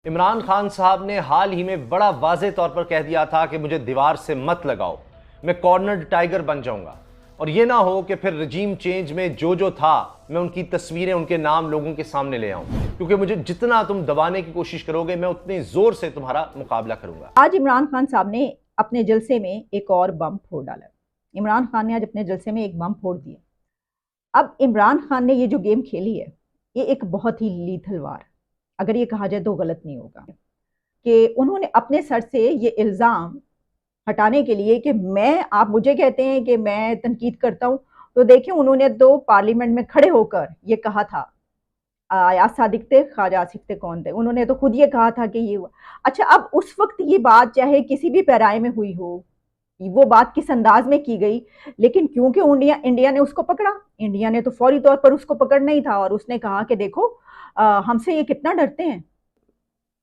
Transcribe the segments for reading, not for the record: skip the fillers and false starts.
इमरान खान साहब ने हाल ही में बड़ा वाज़े तौर पर कह दिया था कि मुझे दीवार से मत लगाओ, मैं कॉर्नर्ड टाइगर बन जाऊंगा और यह ना हो कि फिर रजीम चेंज में जो था मैं उनकी तस्वीरें, उनके नाम लोगों के सामने ले आऊं, क्योंकि मुझे जितना तुम दबाने की कोशिश करोगे मैं उतने जोर से तुम्हारा मुकाबला करूंगा। आज इमरान खान साहब ने अपने जलसे में एक और बम फोड़ डाला। इमरान खान ने आज अपने जलसे में एक बम फोड़ दिया। अब इमरान खान ने ये जो गेम खेली है, ये एक बहुत ही लीथल वार, अगर ये कहा जाए तो गलत नहीं होगा, कि उन्होंने अपने सर से ये इल्ज़ाम हटाने के लिए कि आप मुझे कहते हैं कि मैं तनकीद करता हूं, तो देखिए उन्होंने तो पार्लियामेंट में खड़े होकर ये कहा था, आयात सादिक थे, ख्वाजा आसिफ थे, कौन थे, उन्होंने तो खुद ये कहा था कि ये हुआ। अच्छा, अब उस वक्त ये बात चाहे किसी भी पैराए में हुई हो, वो बात किस अंदाज में की गई, लेकिन क्योंकि इंडिया ने उसको पकड़ा, इंडिया ने तो फौरी तौर पर उसको पकड़ना ही था और उसने कहा कि देखो हमसे ये कितना डरते हैं।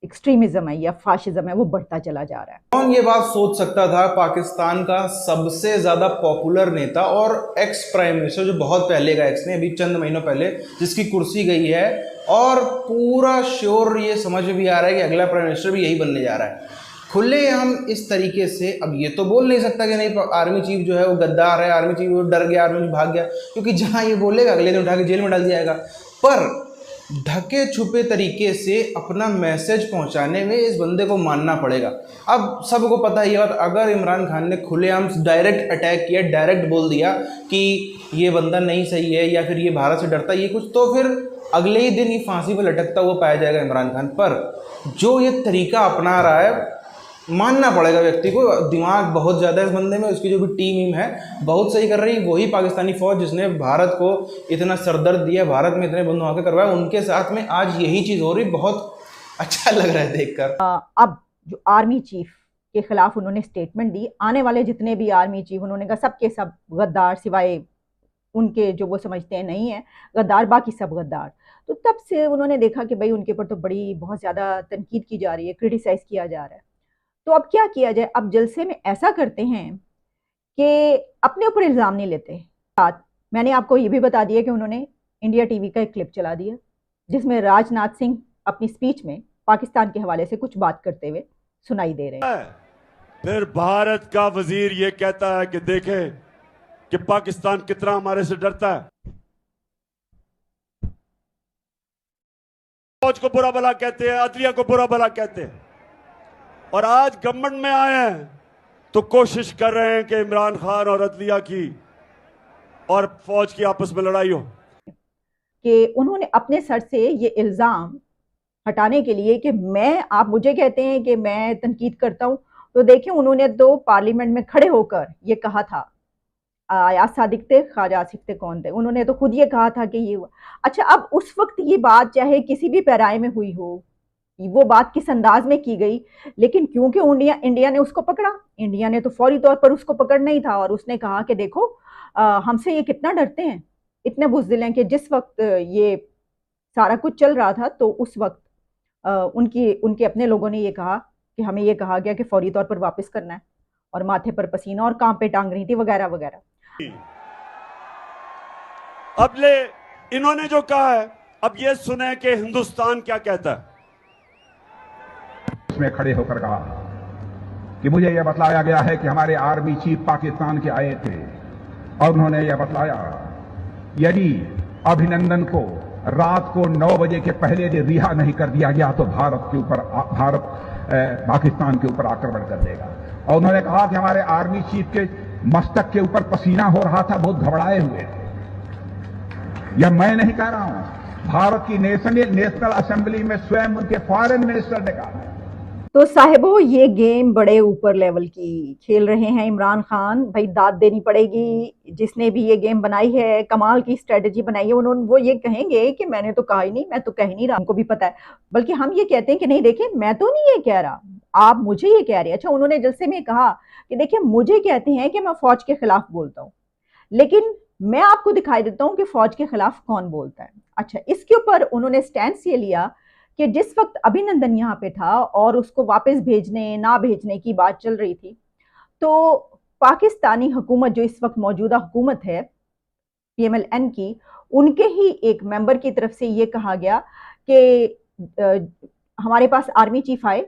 एक्सट्रीमिज्म है या फाशिज्म है, वो बढ़ता चला जा रहा है। कौन ये बात सोच सकता था, पाकिस्तान का सबसे ज्यादा पॉपुलर नेता और एक्स प्राइम मिनिस्टर, जो बहुत पहले का एक्स ने, अभी चंद महीनों पहले जिसकी कुर्सी गई है, और पूरा श्योर ये समझ में भी आ रहा है कि अगला प्राइम मिनिस्टर भी यही बनने जा रहा है, खुले हम इस तरीके से। अब ये तो बोल नहीं सकता कि नहीं आर्मी चीफ जो है वो गद्दार है, आर्मी चीफ वो डर गया, आर्मी चीफ भाग गया, क्योंकि जहां ये बोलेगा अगले दिन उठा के जेल में डाल दिया जाएगा। पर ढके छुपे तरीके से अपना मैसेज पहुंचाने में इस बंदे को मानना पड़ेगा। अब सबको पता ही है, अगर इमरान खान ने खुलेआम डायरेक्ट अटैक किया, डायरेक्ट बोल दिया कि ये बंदा नहीं सही है या फिर ये भारत से डरता है ये कुछ, तो फिर अगले ही दिन ही फांसी पर लटकता हुआ पाया जाएगा इमरान खान। पर जो ये तरीका अपना रहा है, मानना पड़ेगा व्यक्ति को, दिमाग बहुत ज़्यादा है इस बंदे में। उसकी जो भी टीम है बहुत सही कर रही है। वही पाकिस्तानी फौज जिसने भारत को इतना सरदर्द दिया, भारत में इतने बंद धमाके करवाए, उनके साथ में आज यही चीज़ हो रही। बहुत अच्छा लग रहा है देखकर। अब जो आर्मी चीफ के खिलाफ उन्होंने स्टेटमेंट दी, आने वाले जितने भी आर्मी चीफ, उन्होंने कहा सबके सब गद्दार, सिवाय उनके जो वो समझते हैं नहीं है गद्दार, बाकी सब गद्दार। तो तब से उन्होंने देखा कि भाई उनके ऊपर तो बड़ी बहुत ज़्यादा तनकीद की जा रही है, क्रिटिसाइज किया जा रहा है। तो अब क्या किया जाए? अब जलसे में ऐसा करते हैं कि अपने ऊपर इल्ज़ाम नहीं लेते। साथ मैंने आपको ये भी बता दिया कि उन्होंने इंडिया टीवी का एक क्लिप चला दिया जिसमें राजनाथ सिंह अपनी स्पीच में पाकिस्तान के हवाले से कुछ बात करते हुए सुनाई दे रहे हैं। फिर भारत का वजीर ये कहता है कि देखें कि पाकिस्तान कितना हमारे से डरता है। फौज को बुरा भला कहते हैं, अदलिया को बुरा भला कहते हैं, और आज गवर्नमेंट में आए हैं तो कोशिश कर रहे हैं कि इमरान खान और अदलिया की और फौज की आपस में लड़ाई हो। कि उन्होंने अपने सर से ये इल्ज़ाम हटाने के लिए कि आप मुझे कहते हैं कि मैं तनकीद करता हूं, तो देखिए उन्होंने तो पार्लियामेंट में खड़े होकर ये कहा था, आयात सादिक थे, ख्वाजा आसिफ थे, कौन थे, उन्होंने तो खुद ये कहा था कि ये हुआ। अच्छा, अब उस वक्त ये बात चाहे किसी भी पैराए में हुई हो, वो बात किस अंदाज में की गई, लेकिन क्योंकि इंडिया ने उसको पकड़ा, इंडिया ने तो फौरी तौर पर उसको पकड़ना ही था और उसने कहा कि देखो हमसे ये कितना डरते हैं, इतने बुज़दिल हैं। कि जिस वक्त ये सारा कुछ चल रहा था तो उस वक्त उनके अपने लोगों ने ये कहा कि हमें ये कहा गया कि फौरी तौर पर वापस करना है, और माथे पर पसीना और कांपे टांग रही थी वगैरह वगैरह। अब ले इन्होंने जो कहा है, अब ये सुने कि हिंदुस्तान क्या कहता है। उसमें खड़े होकर कहा कि मुझे यह बतलाया गया है कि हमारे आर्मी चीफ पाकिस्तान के आए थे और उन्होंने यह बतलाया यदि अभिनंदन को रात को 9 बजे के पहले रिहा नहीं कर दिया गया तो भारत पाकिस्तान के ऊपर आक्रमण कर देगा। और उन्होंने कहा कि हमारे आर्मी चीफ के मस्तक के ऊपर पसीना हो रहा था, बहुत घबराए हुए। यह मैं नहीं कह रहा हूं, भारत की नेशनल असेंबली में स्वयं उनके फॉरेन मिनिस्टर ने कहा। तो साहिबो, ये गेम बड़े ऊपर लेवल की खेल रहे हैं इमरान खान। भाई दाद देनी पड़ेगी, जिसने भी ये गेम बनाई है, कमाल की स्ट्रेटजी बनाई है। वो ये कहेंगे कि मैंने तो कहा ही नहीं, मैं तो कह ही नहीं रहा, हमको भी पता है। बल्कि हम ये कहते हैं कि नहीं देखिए, मैं तो नहीं ये कह रहा, आप मुझे ये कह रहे हैं। अच्छा, उन्होंने जलसे में कहा कि देखिए मुझे कहते हैं कि मैं फौज के खिलाफ बोलता हूँ, लेकिन मैं आपको दिखाई देता हूँ कि फौज के खिलाफ कौन बोलता है। अच्छा, इसके ऊपर उन्होंने स्टैंड ये लिया कि जिस वक्त अभिनंदन यहाँ पे था और उसको वापस भेजने ना भेजने की बात चल रही थी, तो पाकिस्तानी हुकूमत, जो इस वक्त मौजूदा हुकूमत है PMLN की, उनके ही एक मेंबर की तरफ से ये कहा गया कि हमारे पास आर्मी चीफ आए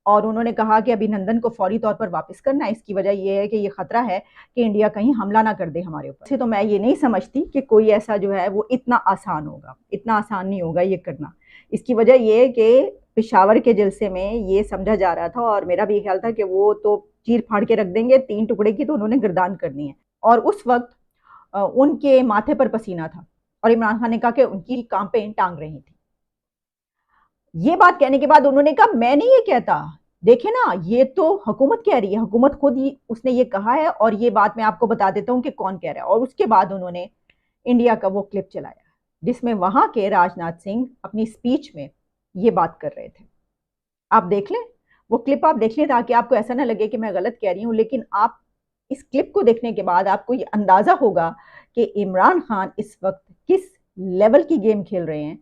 और उन्होंने कहा कि अभिनंदन को फौरी तौर पर वापस करना है। इसकी वजह यह है कि ये खतरा है कि इंडिया कहीं हमला ना कर दे हमारे ऊपर से। तो मैं ये नहीं समझती कि कोई ऐसा जो है वो इतना आसान होगा, इतना आसान नहीं होगा ये करना। इसकी वजह ये है कि पेशावर के जलसे में ये समझा जा रहा था और मेरा भी ख्याल था कि वो तो चीर फाड़ के रख देंगे, 3 टुकड़े की तो उन्होंने गर्दान करनी है। और उस वक्त उनके माथे पर पसीना था और इमरान खान ने कहा कि उनकी कांपें टांग रही थी। ये बात कहने के बाद उन्होंने कहा मैं नहीं ये कहता, देखे ना ये तो हुकूमत कह रही है, हुकूमत खुद ही उसने ये कहा है और ये बात मैं आपको बता देता हूं कि कौन कह रहा है। और उसके बाद उन्होंने इंडिया का वो क्लिप चलाया जिसमें वहां के राजनाथ सिंह अपनी स्पीच में ये बात कर रहे थे। आप देख लें वो क्लिप, आप देख लें ताकि आपको ऐसा ना लगे कि मैं गलत कह रही हूं। लेकिन आप इस क्लिप को देखने के बाद आपको ये अंदाजा होगा कि इमरान खान इस वक्त किस लेवल की गेम खेल रहे हैं।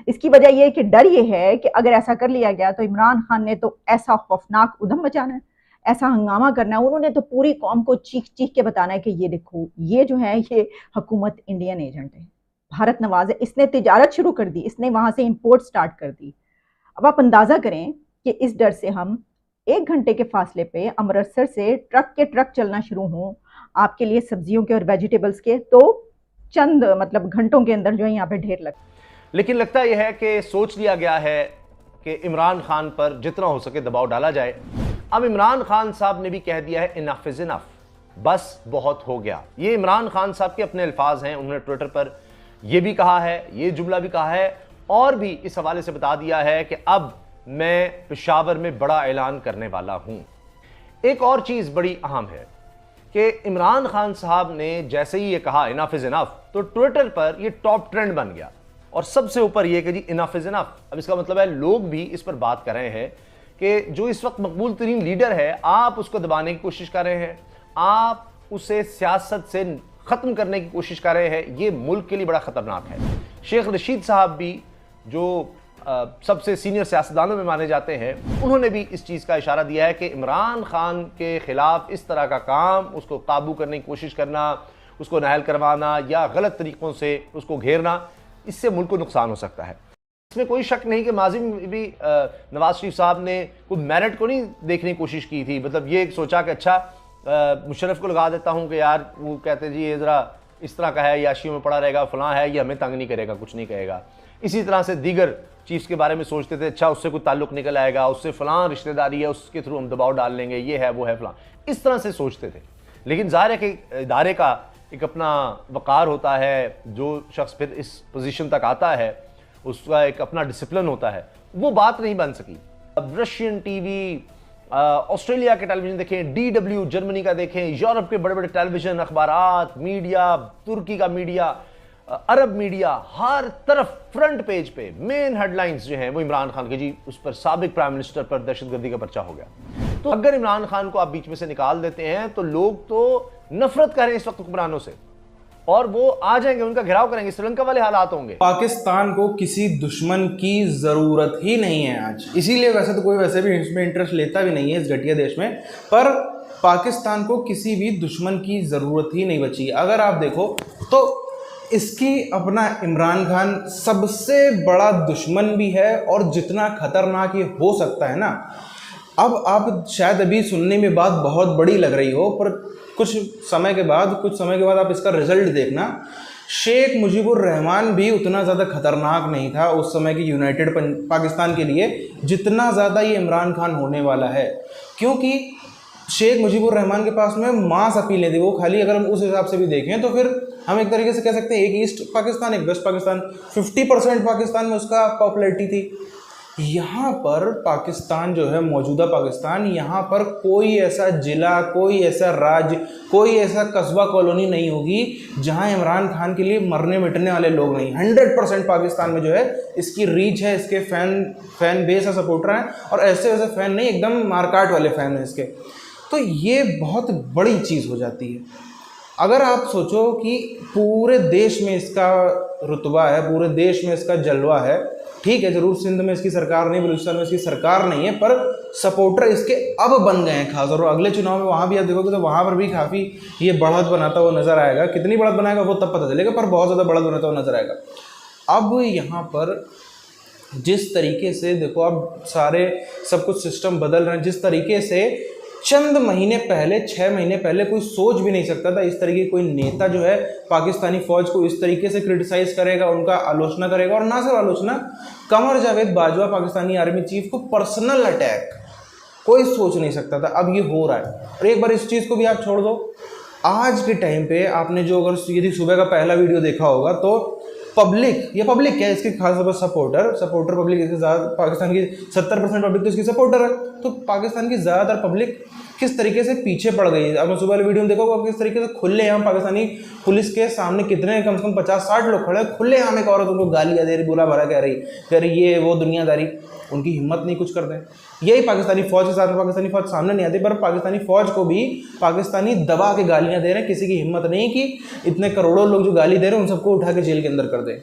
इसकी वजह यह है कि डर ये है कि अगर ऐसा कर लिया गया तो इमरान खान ने तो ऐसा खौफनाक उधम मचाना है, ऐसा हंगामा करना है। उन्होंने तो पूरी कौम को चीख चीख के बताना है कि ये देखो ये जो है ये हुकूमत इंडियन एजेंट है, भारत नवाज है, इसने तिजारत शुरू कर दी, इसने वहां से इंपोर्ट स्टार्ट कर दी। अब आप अंदाजा करें कि इस डर से हम 1 घंटे के फासले पे अमृतसर से ट्रक के ट्रक चलना शुरू हों आपके लिए सब्जियों के और वेजिटेबल्स के, तो चंद मतलब घंटों के अंदर जो है यहाँ पे ढेर लग। लेकिन लगता यह है कि सोच लिया गया है कि इमरान खान पर जितना हो सके दबाव डाला जाए। अब इमरान खान साहब ने भी कह दिया है इनफ इज इनफ, बस बहुत हो गया। ये इमरान खान साहब के अपने अल्फाज हैं, उन्होंने ट्विटर पर यह भी कहा है, ये जुमला भी कहा है और भी इस हवाले से बता दिया है कि अब मैं पेशावर में बड़ा ऐलान करने वाला हूं। एक और चीज बड़ी अहम है कि इमरान खान साहब ने जैसे ही ये कहा इनफ इज इनफ तो ट्विटर पर ये टॉप ट्रेंड बन गया और सबसे ऊपर ये कि जी इनफ इज इनफ। अब इसका मतलब है लोग भी इस पर बात कर रहे हैं कि जो इस वक्त मकबूल तरीन लीडर है आप उसको दबाने की कोशिश कर रहे हैं, आप उसे सियासत से खत्म करने की कोशिश कर रहे हैं। ये मुल्क के लिए बड़ा खतरनाक है। शेख रशीद साहब भी जो सबसे सीनियर सियासतदानों में माने जाते हैं, उन्होंने भी इस चीज़ का इशारा दिया है कि इमरान खान के खिलाफ इस तरह का काम, उसको काबू करने की कोशिश करना, उसको नाहल करवाना या गलत तरीक़ों से उसको घेरना, इससे मुल्क को नुकसान हो सकता है। इसमें कोई शक नहीं कि माजी में भी नवाज शरीफ साहब ने कोई मेरिट को नहीं देखने की कोशिश की थी। मतलब ये सोचा कि अच्छा मुशर्रफ को लगा देता हूँ कि यार वो कहते जी ये ज़रा इस तरह का है, याशियों में पड़ा रहेगा, फलां है, ये हमें तंग नहीं करेगा, कुछ नहीं कहेगा। इसी तरह से दीगर चीफ्स के बारे में सोचते थे, अच्छा उससे कोई ताल्लुक निकल आएगा, उससे फलां रिश्तेदारी है, उसके थ्रू हम दबाव डाल लेंगे, ये है वो है फलां, इस तरह से सोचते थे। लेकिन ज़ाहिर है कि इदारे का एक अपना वक़ार होता है, जो शख्स फिर इस पोजीशन तक आता है उसका एक अपना डिसिप्लिन होता है, वो बात नहीं बन सकी। अब रशियन टीवी, ऑस्ट्रेलिया के टेलीविज़न देखें, DW जर्मनी का देखें, यूरोप के बड़े बड़े टेलीविज़न, अखबारात, मीडिया, तुर्की का मीडिया, अरब मीडिया, हर तरफ फ्रंट पेज पे मेन हेडलाइंस जो हैं वो इमरान खान के जी उस पर साबिक प्राइम मिनिस्टर पर दहशतगर्दी का पर्चा हो गया। तो अगर इमरान खान को आप बीच में से निकाल देते हैं तो लोग तो नफरत करें इस वक्त हुक्मरानों से और वो आ जाएंगे, उनका घेराव करेंगे, श्रीलंका वाले हालात होंगे। पाकिस्तान को किसी दुश्मन की जरूरत ही नहीं है आज, इसीलिए वैसे तो कोई वैसे भी इसमें इंटरेस्ट लेता भी नहीं है इस घटिया देश में, पर पाकिस्तान को किसी भी दुश्मन की जरूरत ही नहीं बची। अगर आप देखो तो इसकी अपना इमरान खान सबसे बड़ा दुश्मन भी है और जितना खतरनाक ये हो सकता है ना, अब आप शायद अभी सुनने में बात बहुत बड़ी लग रही हो, पर कुछ समय के बाद आप इसका रिजल्ट देखना। शेख मुजीबुर रहमान भी उतना ज़्यादा खतरनाक नहीं था उस समय की यूनाइटेड पाकिस्तान के लिए जितना ज़्यादा ये इमरान खान होने वाला है, क्योंकि शेख मुजीबुर रहमान के पास में मास अपीलें थी। वो खाली अगर हम उस हिसाब से भी देखें तो फिर हम एक तरीके से कह सकते हैं एक ईस्ट पाकिस्तान एक वेस्ट पाकिस्तान, 50% पाकिस्तान में उसका पॉपुलैरिटी थी। यहाँ पर पाकिस्तान जो है मौजूदा पाकिस्तान, यहाँ पर कोई ऐसा जिला, कोई ऐसा राज्य, कोई ऐसा कस्बा कॉलोनी नहीं होगी जहाँ इमरान खान के लिए मरने मिटने वाले लोग नहीं। 100% पाकिस्तान में जो है इसकी रीच है, इसके फैन बेस है, सपोर्टर हैं, और ऐसे वैसे फ़ैन नहीं, एकदम मारकाट वाले फ़ैन हैं इसके। तो ये बहुत बड़ी चीज़ हो जाती है। अगर आप सोचो कि पूरे देश में इसका रुतबा है, पूरे देश में इसका जलवा है, ठीक है ज़रूर सिंध में इसकी सरकार नहीं, बलूचिस्तान में इसकी सरकार नहीं है, पर सपोर्टर इसके अब बन गए हैं खास। और अगले चुनाव में वहाँ भी आप देखोगे तो वहाँ पर भी काफ़ी ये बढ़त बनाता हुआ नज़र आएगा। कितनी बढ़त बनाएगा वो तब पता चलेगा, पर बहुत ज़्यादा बढ़त बनाता हुआ नज़र आएगा। अब यहाँ पर जिस तरीके से देखो अब सारे सब कुछ सिस्टम बदल रहे हैं, जिस तरीके से चंद महीने पहले 6 महीने पहले कोई सोच भी नहीं सकता था इस तरीके कोई नेता जो है पाकिस्तानी फौज को इस तरीके से क्रिटिसाइज करेगा, उनका आलोचना करेगा। और ना सिर्फ आलोचना, कमर जावेद बाजवा पाकिस्तानी आर्मी चीफ को पर्सनल अटैक, कोई सोच नहीं सकता था, अब ये हो रहा है। और एक बार इस चीज़ को भी आप छोड़ दो, आज के टाइम पे आपने जो अगर यदि सुबह का पहला वीडियो देखा होगा तो पब्लिक, ये पब्लिक क्या है, इसके खासतौर पर सपोर्टर पब्लिक, इसके ज़्यादा पाकिस्तान की 70% पब्लिक तो इसकी सपोर्टर है। तो पाकिस्तान की ज़्यादातर पब्लिक किस तरीके से पीछे पड़ गई है। आपने सुबह वाले वीडियो में देखा होगा किस तरीके से खुलेआम पाकिस्तानी पुलिस के सामने कितने कम से कम 50-60 लोग खड़े, खुलेआम एक औरत उनको गालियाँ दे रही, बुरा भरा कह रही ये वो दुनियादारी। उनकी हिम्मत नहीं कुछ करते। यही पाकिस्तानी फौज के साथ में, पाकिस्तानी फौज सामने नहीं आती, पर पाकिस्तानी फौज को भी पाकिस्तानी दबा के गालियाँ दे रहे हैं। किसी की हिम्मत नहीं कि इतने करोड़ों लोग जो गाली दे रहे हैं उन सबको उठा के जेल के अंदर कर दें।